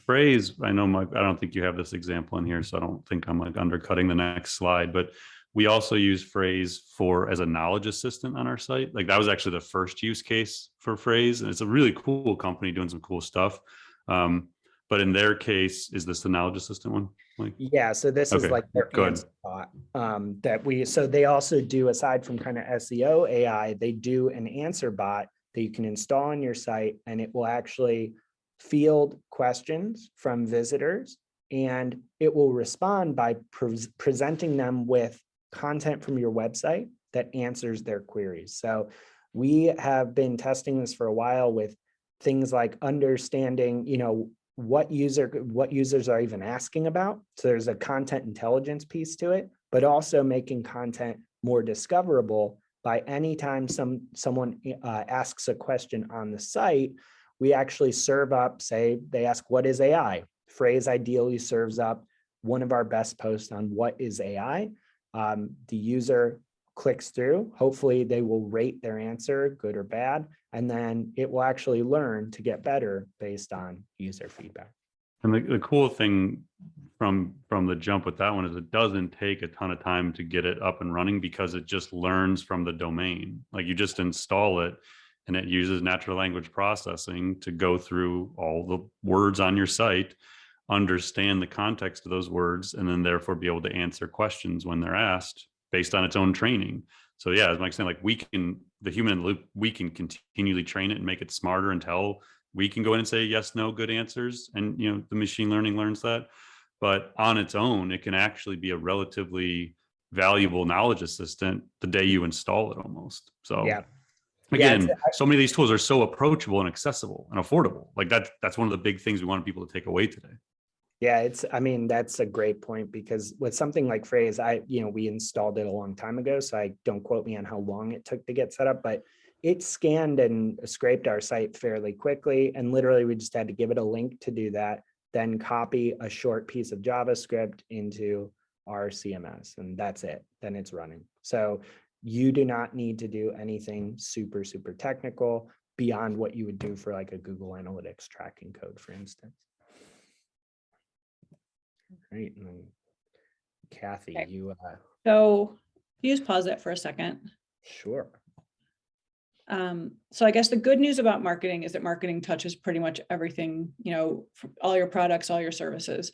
Phrase, I know, Mike, I don't think you have this example in here, so I don't think I'm like undercutting the next slide, but we also use Phrase as a knowledge assistant on our site. Like that was actually the first use case for Phrase, and it's a really cool company doing some cool stuff. But in their case, is this the knowledge assistant one? Like, yeah, so this is like their answer bot so they also do, aside from kind of SEO AI, they do an answer bot that you can install on your site, and it will actually field questions from visitors, and it will respond by presenting them with content from your website that answers their queries. So we have been testing this for a while with things like understanding, what users are even asking about. So there's a content intelligence piece to it, but also making content more discoverable by anytime someone asks a question on the site, we actually serve up, say they ask, what is AI? Phrase ideally serves up one of our best posts on what is AI. The user clicks through, hopefully they will rate their answer, good or bad, and then it will actually learn to get better based on user feedback. And the cool thing from the jump with that one is it doesn't take a ton of time to get it up and running, because it just learns from the domain. Like you just install it and it uses natural language processing to go through all the words on your site, understand the context of those words, and then therefore be able to answer questions when they're asked based on its own training. So yeah, as Mike's saying, like the human in the loop, we can continually train it and make it smarter until we can go in and say yes, no, good answers. And the machine learning learns that. But on its own, it can actually be a relatively valuable knowledge assistant the day you install it almost. So yeah. Again, so many of these tools are so approachable and accessible and affordable. Like that's one of the big things we want people to take away today. Yeah, that's a great point, because with something like Phrase, we installed it a long time ago, so I don't quote me on how long it took to get set up, but it scanned and scraped our site fairly quickly. And literally we just had to give it a link to do that, then copy a short piece of JavaScript into our CMS, and that's it. Then it's running. So you do not need to do anything super, super technical beyond what you would do for like a Google Analytics tracking code, for instance. Great. And then Cathy, okay. So you just pause it for a second. Sure. So I guess the good news about marketing is that marketing touches pretty much everything, all your products, all your services.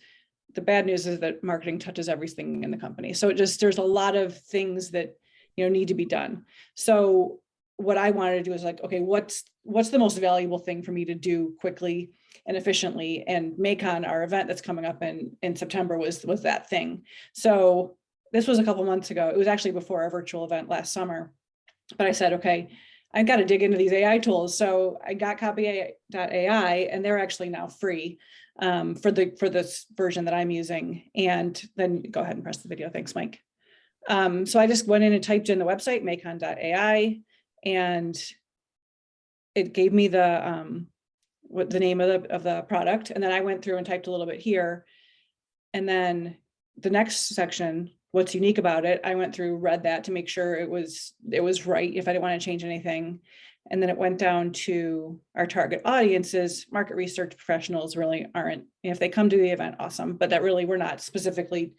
The bad news is that marketing touches everything in the company. So there's a lot of things that, need to be done. So what I wanted to do is like, okay, what's the most valuable thing for me to do quickly and efficiently? And MACON, our event that's coming up in September, was that thing. So this was a couple months ago. It was actually before our virtual event last summer. But I said, okay, I've got to dig into these AI tools. So I got copy.ai, and they're actually now free for this version that I'm using. And then go ahead and press the video. Thanks, Mike. So I just went in and typed in the website, macon.ai, and it gave me the name of the product. And then I went through and typed a little bit here. And then the next section, what's unique about it, I went through, read that to make sure it was right, if I didn't want to change anything. And then it went down to our target audiences. Market research professionals really aren't, if they come to the event, awesome, but that really, we're not specifically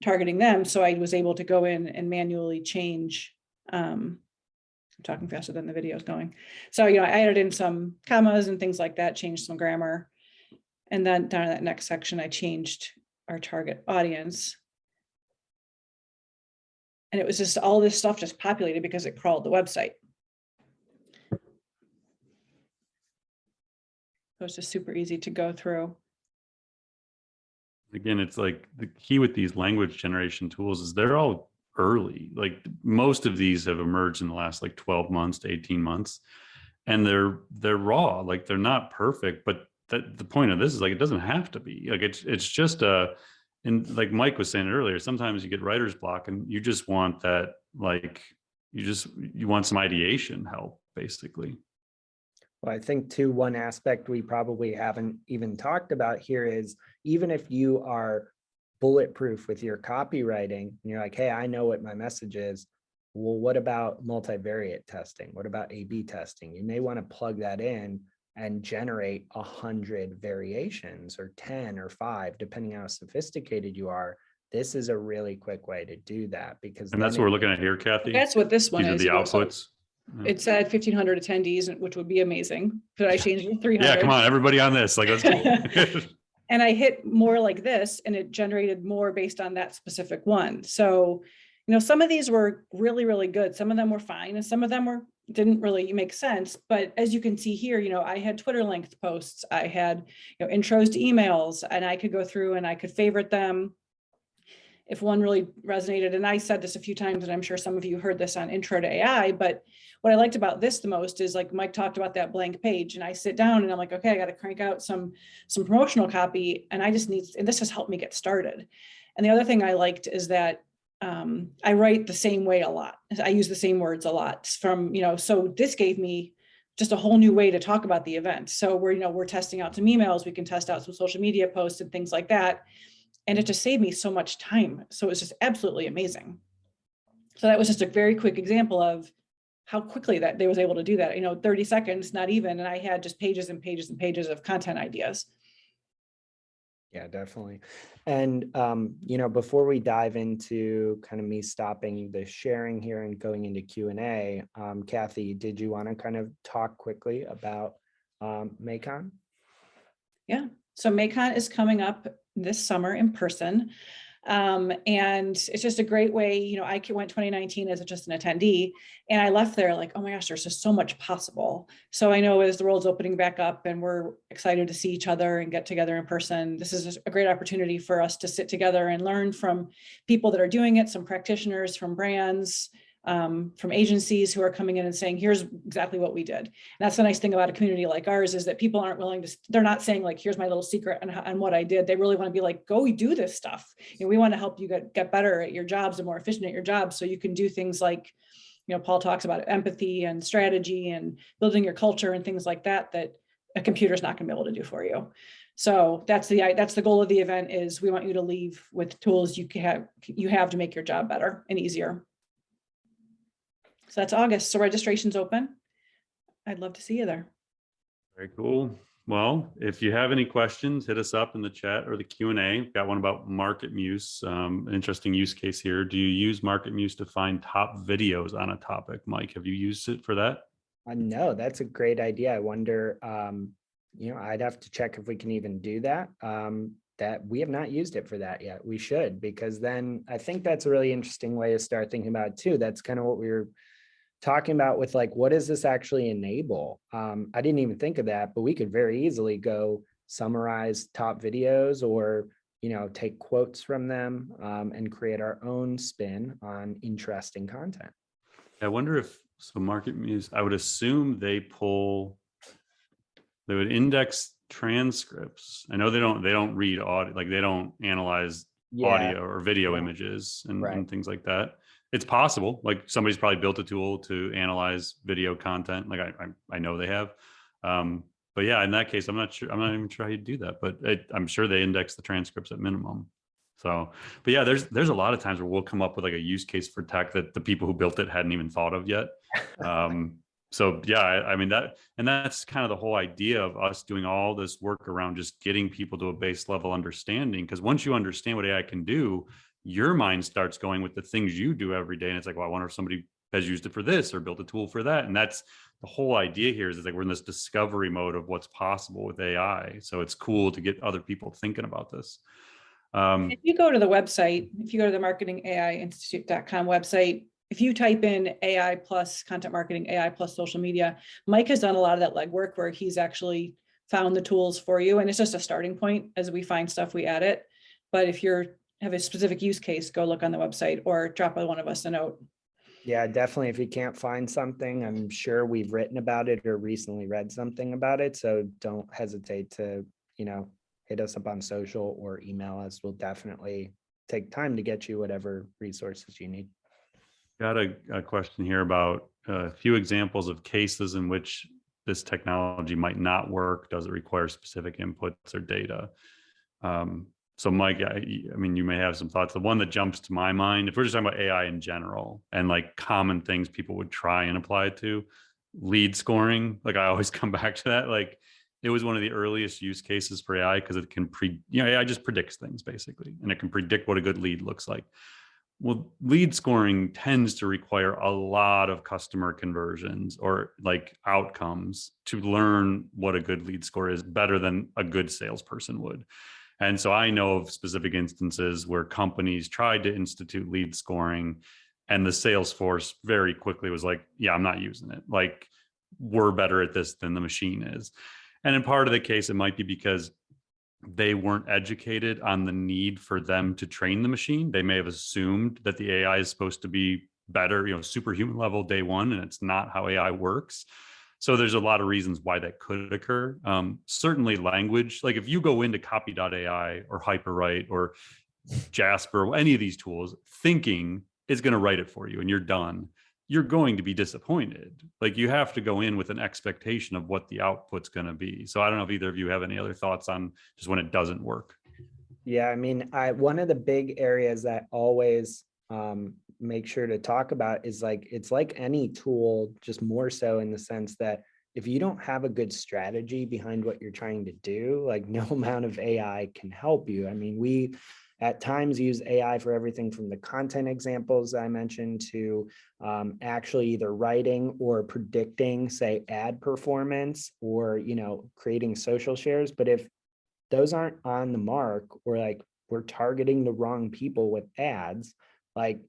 targeting them. So I was able to go in and manually change. I'm talking faster than the video is going. So, I added in some commas and things like that, changed some grammar. And then down in that next section, I changed our target audience. And it was just all this stuff just populated because it crawled the website. So it's just super easy to go through. Again, it's like the key with these language generation tools is they're all early. Like most of these have emerged in the last like 12 months to 18 months. And they're raw, like they're not perfect, but the point of this is like, it doesn't have to be. Like it's just and like Mike was saying earlier, sometimes you get writer's block and you just want that, like, you want some ideation help, basically. Well, I think too, one aspect we probably haven't even talked about here is even if you are bulletproof with your copywriting and you're like, hey, I know what my message is. Well, what about multivariate testing? What about A/B testing? You may want to plug that in and generate 100 variations or 10 or 5, depending how sophisticated you are. This is a really quick way to do that because And that's what we're looking at here, Kathy. That's what this one These are is. the You know, so outputs. it said 1,500 attendees, which would be amazing. Could I change it to 300? Yeah, come on, everybody on this. Like, let's go. And I hit more like this, and it generated more based on that specific one. So, you know, some of these were really, really good. Some of them were fine, and some of them didn't really make sense. But as you can see here, you know, I had Twitter linked posts, I had, you know, intros to emails, and I could go through and I could favorite them if one really resonated. And I said this a few times, and I'm sure some of you heard this on Intro to AI, but what I liked about this the most is, like Mike talked about, that blank page, and I sit down and I'm like, okay, I got to crank out some promotional copy, and I just need, and this has helped me get started. And the other thing I liked is that I write the same way a lot. I use the same words a lot from, you know, so this gave me just a whole new way to talk about the event. So we're testing out some emails, we can test out some social media posts and things like that. And it just saved me so much time. So it was just absolutely amazing. So that was just a very quick example of how quickly that they was able to do that, you know, 30 seconds, not even. And I had just pages and pages and pages of content ideas. Yeah, definitely. And, you know, before we dive into kind of me stopping the sharing here and going into Q&A, Cathy, did you want to kind of talk quickly about MACON? Yeah, so MACON is coming up this summer in person. And it's just a great way, you know, I went 2019 as just an attendee, and I left there like, oh my gosh, there's just so much possible. So I know as the world's opening back up and we're excited to see each other and get together in person, this is a great opportunity for us to sit together and learn from people that are doing it, some practitioners from brands, from agencies who are coming in and saying, here's exactly what we did. And that's the nice thing about a community like ours, is that people aren't willing to, they're not saying like, here's my little secret and what I did. They really want to be like, go do this stuff. You know, we want to help you get better at your jobs and more efficient at your jobs. So you can do things like, you know, Paul talks about empathy and strategy and building your culture and things like that, that a computer's not going to be able to do for you. So that's the goal of the event, is we want you to leave with tools you have to make your job better and easier. So that's August. So registration's open. I'd love to see you there. Very cool. Well, if you have any questions, hit us up in the chat or the Q&A. We've got one about MarketMuse, an interesting use case here. Do you use MarketMuse to find top videos on a topic? Mike, have you used it for that? No, that's a great idea. I wonder, you know, I'd have to check if we can even do that. That we have not used it for that yet. We should, because then I think that's a really interesting way to start thinking about it too. That's kind of what we were talking about with like, what does this actually enable? I didn't even think of that, but we could very easily go summarize top videos, or, you know, take quotes from them and create our own spin on interesting content. I wonder if, so MarketMuse, I would assume they would index transcripts. I know they don't read audio, like they don't analyze audio or video images and things like that. It's possible, like somebody's probably built a tool to analyze video content. Like I know they have. But yeah, in that case, I'm not even sure how you do that, but I'm sure they index the transcripts at minimum. So, but yeah, there's a lot of times where we'll come up with like a use case for tech that the people who built it hadn't even thought of yet. So yeah, I mean that's kind of the whole idea of us doing all this work around just getting people to a base level understanding. Because once you understand what AI can do, your mind starts going with the things you do every day. And it's like, well, I wonder if somebody has used it for this or built a tool for that. And that's the whole idea here, is like we're in this discovery mode of what's possible with AI. So it's cool to get other people thinking about this. If you go to the website, if you go to the marketingaiinstitute.com website, if you type in AI plus content marketing, AI plus social media, Mike has done a lot of that legwork where he's actually found the tools for you. And it's just a starting point. As we find stuff, we add it. But if you have a specific use case, go look on the website or drop one of us a note. Yeah, definitely. If you can't find something, I'm sure we've written about it or recently read something about it. So don't hesitate to, you know, hit us up on social or email us. We'll definitely take time to get you whatever resources you need. Got a question here about a few examples of cases in which this technology might not work? Does it require specific inputs or data? So Mike, I mean, you may have some thoughts. The one that jumps to my mind, if we're just talking about AI in general and like common things people would try and apply it to, lead scoring, like I always come back to that. Like it was one of the earliest use cases for AI because it can AI just predicts things basically, and it can predict what a good lead looks like. Well, lead scoring tends to require a lot of customer conversions or like outcomes to learn what a good lead score is better than a good salesperson would. And so I know of specific instances where companies tried to institute lead scoring and the sales force very quickly was like, yeah, I'm not using it. Like we're better at this than the machine is. And in part of the case, it might be because they weren't educated on the need for them to train the machine. They may have assumed that the AI is supposed to be better, superhuman level day one, and it's not how AI works. So there's a lot of reasons why that could occur. Certainly language, like if you go into copy.ai or Hyperwrite or Jasper, or any of these tools, thinking is going to write it for you and you're done, you're going to be disappointed. Like you have to go in with an expectation of what the output's going to be. So I don't know if either of you have any other thoughts on just when it doesn't work. Yeah, I mean, one of the big areas that always make sure to talk about is like, it's like any tool, just more so in the sense that if you don't have a good strategy behind what you're trying to do, like no amount of AI can help you. I mean, we at times use AI for everything from the content examples I mentioned to actually either writing or predicting, say, ad performance or, creating social shares. But if those aren't on the mark, or like we're targeting the wrong people with ads, like,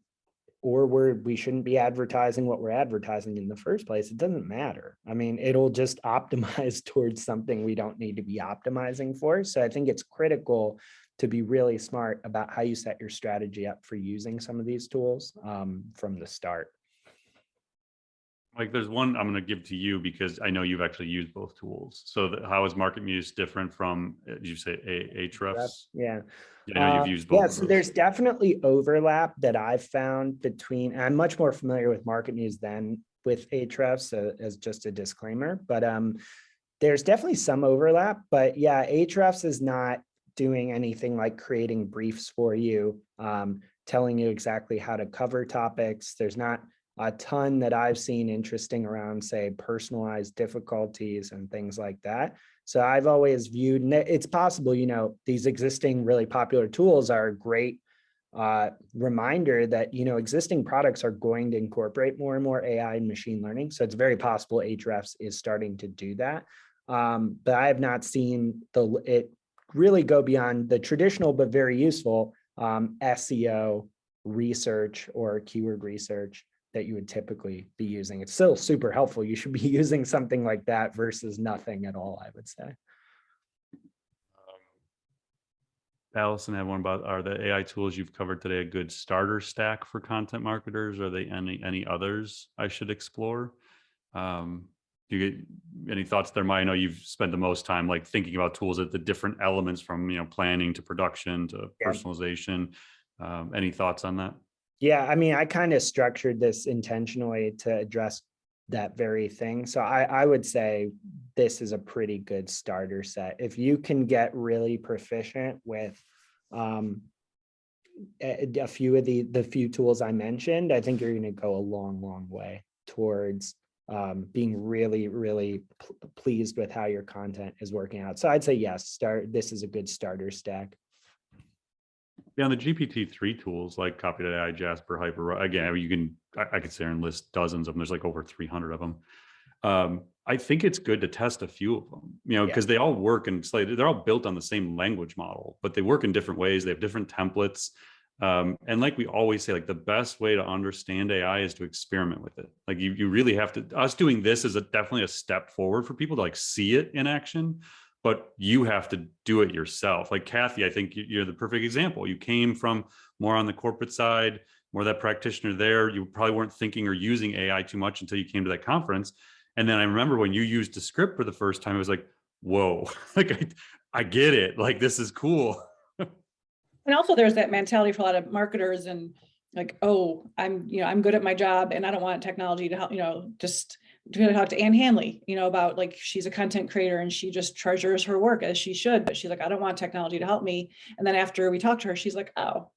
or we shouldn't be advertising what we're advertising in the first place, it doesn't matter. I mean, it'll just optimize towards something we don't need to be optimizing for. So I think it's critical to be really smart about how you set your strategy up for using some of these tools from the start. Like there's one I'm going to give to you because I know you've actually used both tools. So how is MarketMuse different from, did you say Ahrefs? Yeah. I know you've used both. Yeah, so there's definitely overlap that I've found between, I'm much more familiar with MarketMuse than with Ahrefs as just a disclaimer, but there's definitely some overlap. But yeah, Ahrefs is not doing anything like creating briefs for you, telling you exactly how to cover topics. There's not a ton that I've seen interesting around, say, personalized difficulties and things like that. So I've always viewed, it's possible, these existing really popular tools are a great reminder that, existing products are going to incorporate more and more AI and machine learning. So it's very possible Ahrefs is starting to do that. But I have not seen it really go beyond the traditional but very useful SEO research or keyword research that you would typically be using. It's still super helpful. You should be using something like that versus nothing at all, I would say. Allison had one about, are the AI tools you've covered today a good starter stack for content marketers? Are they any others I should explore? Do you get any thoughts there, Maya? I know you've spent the most time like thinking about tools at the different elements from planning to production to personalization. Any thoughts on that? Yeah, I mean, I kind of structured this intentionally to address that very thing. So I would say this is a pretty good starter set. If you can get really proficient with a few of the few tools I mentioned, I think you're going to go a long way towards being really, really pleased with how your content is working out. So I'd say yes, this is a good starter stack. Yeah, on the GPT-3 tools like Copy.ai, Jasper, Hyper, again, you can, I could sit here and list dozens of them. There's like over 300 of them. I think it's good to test a few of them, because they all work and they're all built on the same language model, but they work in different ways. They have different templates. And like we always say, like the best way to understand AI is to experiment with it. Like you really have to, us doing this is definitely a step forward for people to like see it in action, but you have to do it yourself. Like Cathy, I think you're the perfect example. You came from more on the corporate side, more that practitioner there. You probably weren't thinking or using AI too much until you came to that conference. And then I remember when you used a script for the first time, it was like, whoa, like I get it. Like, this is cool. And also there's that mentality for a lot of marketers and like, oh, I'm good at my job and I don't want technology to help, just to talk to Ann Hanley, about like, she's a content creator and she just treasures her work as she should, but she's like, I don't want technology to help me. And then after we talked to her, she's like, oh,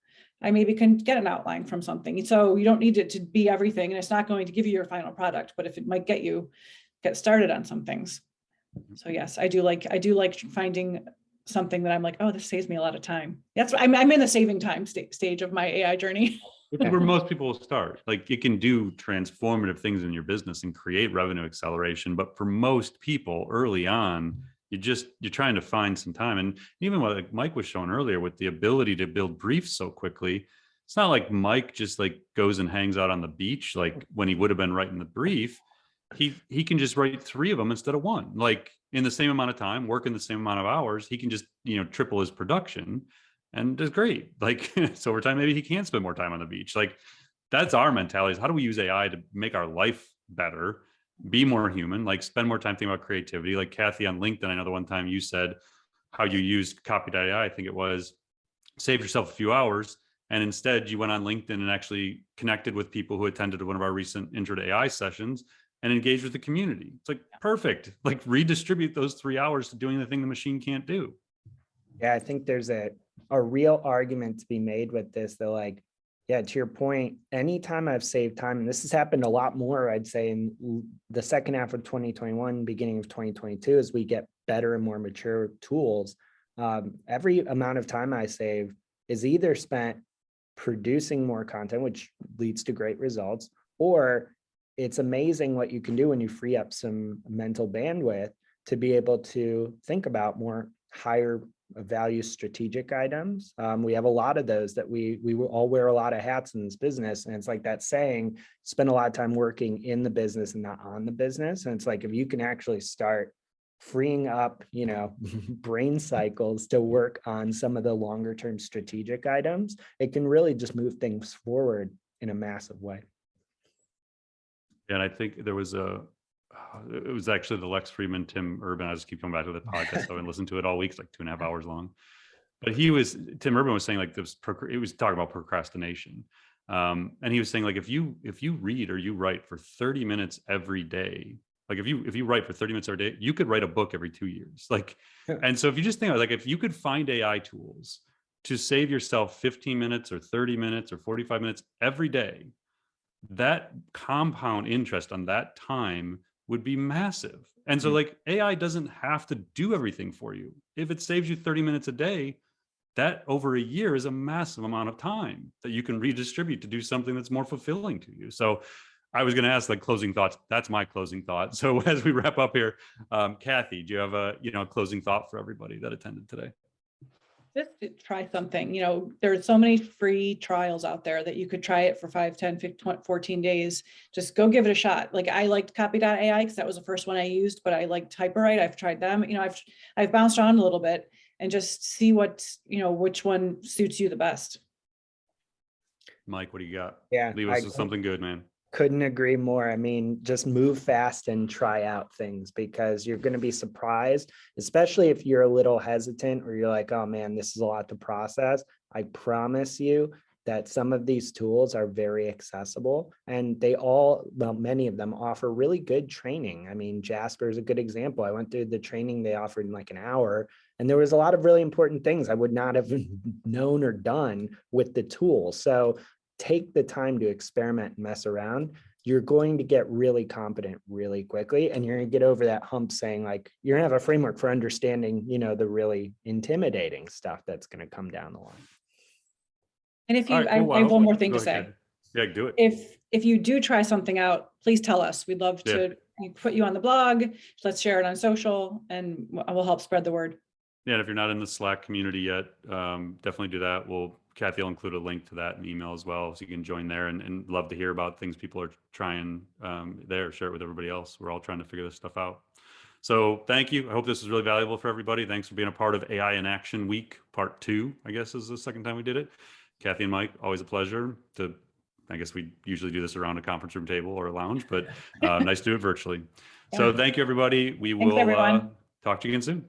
I maybe can get an outline from something. So you don't need it to be everything, and it's not going to give you your final product, but if it might get started on some things. So yes, I do like finding something that I'm like, oh, this saves me a lot of time. That's what I'm in the saving time stage of my AI journey. Which is where most people will start. Like, it can do transformative things in your business and create revenue acceleration. But for most people early on, you're trying to find some time. And even what like Mike was showing earlier with the ability to build briefs so quickly, it's not like Mike just like goes and hangs out on the beach like when he would have been writing the brief. He can just write 3 of them instead of 1, like in the same amount of time, work in the same amount of hours. He can just, triple his production and does great. Like, so over time, maybe he can spend more time on the beach. Like, that's our mentality, is how do we use AI to make our life better, be more human, like spend more time thinking about creativity. Like Cathy on LinkedIn, I know the one time you said how you used Copy.ai, I think it was, saved yourself a few hours. And instead you went on LinkedIn and actually connected with people who attended one of our recent Intro to AI sessions and engaged with the community. It's like, perfect. Like, redistribute those 3 hours to doing the thing the machine can't do. Yeah, I think there's a real argument to be made with this. That like, yeah, to your point, anytime I've saved time, and this has happened a lot more, I'd say in the second half of 2021, beginning of 2022, as we get better and more mature tools, every amount of time I save is either spent producing more content, which leads to great results, or it's amazing what you can do when you free up some mental bandwidth to be able to think about more higher value strategic items. We have a lot of those that we all wear a lot of hats in this business. And it's like that saying, spend a lot of time working in the business and not on the business. And it's like, if you can actually start freeing up, brain cycles to work on some of the longer term strategic items, it can really just move things forward in a massive way. And I think there was it was actually the Lex Friedman, Tim Urban. I just keep coming back to the podcast. So I listened to it all week. It's like 2.5 hours long. But Tim Urban was saying like this, it was talking about procrastination. And he was saying like, if you read or you write for 30 minutes every day, like if you write for 30 minutes every day, you could write a book every 2 years. Like, and so if you just think like, if you could find AI tools to save yourself 15 minutes or 30 minutes or 45 minutes every day, that compound interest on that time would be massive. And so like, AI doesn't have to do everything for you. If it saves you 30 minutes a day, that over a year is a massive amount of time that you can redistribute to do something that's more fulfilling to you. So I was going to ask like closing thoughts. That's my closing thought. So as we wrap up here, Cathy, do you have a closing thought for everybody that attended today? Just to try something. There are so many free trials out there that you could try it for 5, 10, 15, 14 days. Just go give it a shot. Like, I liked Copy.ai because that was the first one I used, but I liked Hyperwrite. I've tried them. I've bounced around a little bit and just see which one suits you the best. Mike, what do you got? Yeah, Leave us with something good, man. Couldn't agree more. I mean, just move fast and try out things, because you're going to be surprised, especially if you're a little hesitant or you're like, oh man, this is a lot to process. I promise you that some of these tools are very accessible, and many of them offer really good training. I mean, Jasper is a good example. I went through the training they offered in like an hour, and there was a lot of really important things I would not have known or done with the tool. So take the time to experiment and mess around. You're going to get really competent really quickly, and you're going to get over that hump saying like, you're going to have a framework for understanding, the really intimidating stuff that's going to come down the line. And if I have one more thing to say. Yeah, do it. If you do try something out, please tell us. We'd love to put you on the blog. Let's share it on social, and we'll help spread the word. Yeah, and if you're not in the Slack community yet, definitely do that. Cathy will include a link to that in email as well, so you can join there, and love to hear about things people are trying there. Share it with everybody else. We're all trying to figure this stuff out. So thank you. I hope this is really valuable for everybody. Thanks for being a part of AI in Action Week, part 2, I guess is the second time we did it. Cathy and Mike, always a pleasure. I guess we usually do this around a conference room table or a lounge, but nice to do it virtually. Yeah. So thank you, everybody. We will talk to you again soon.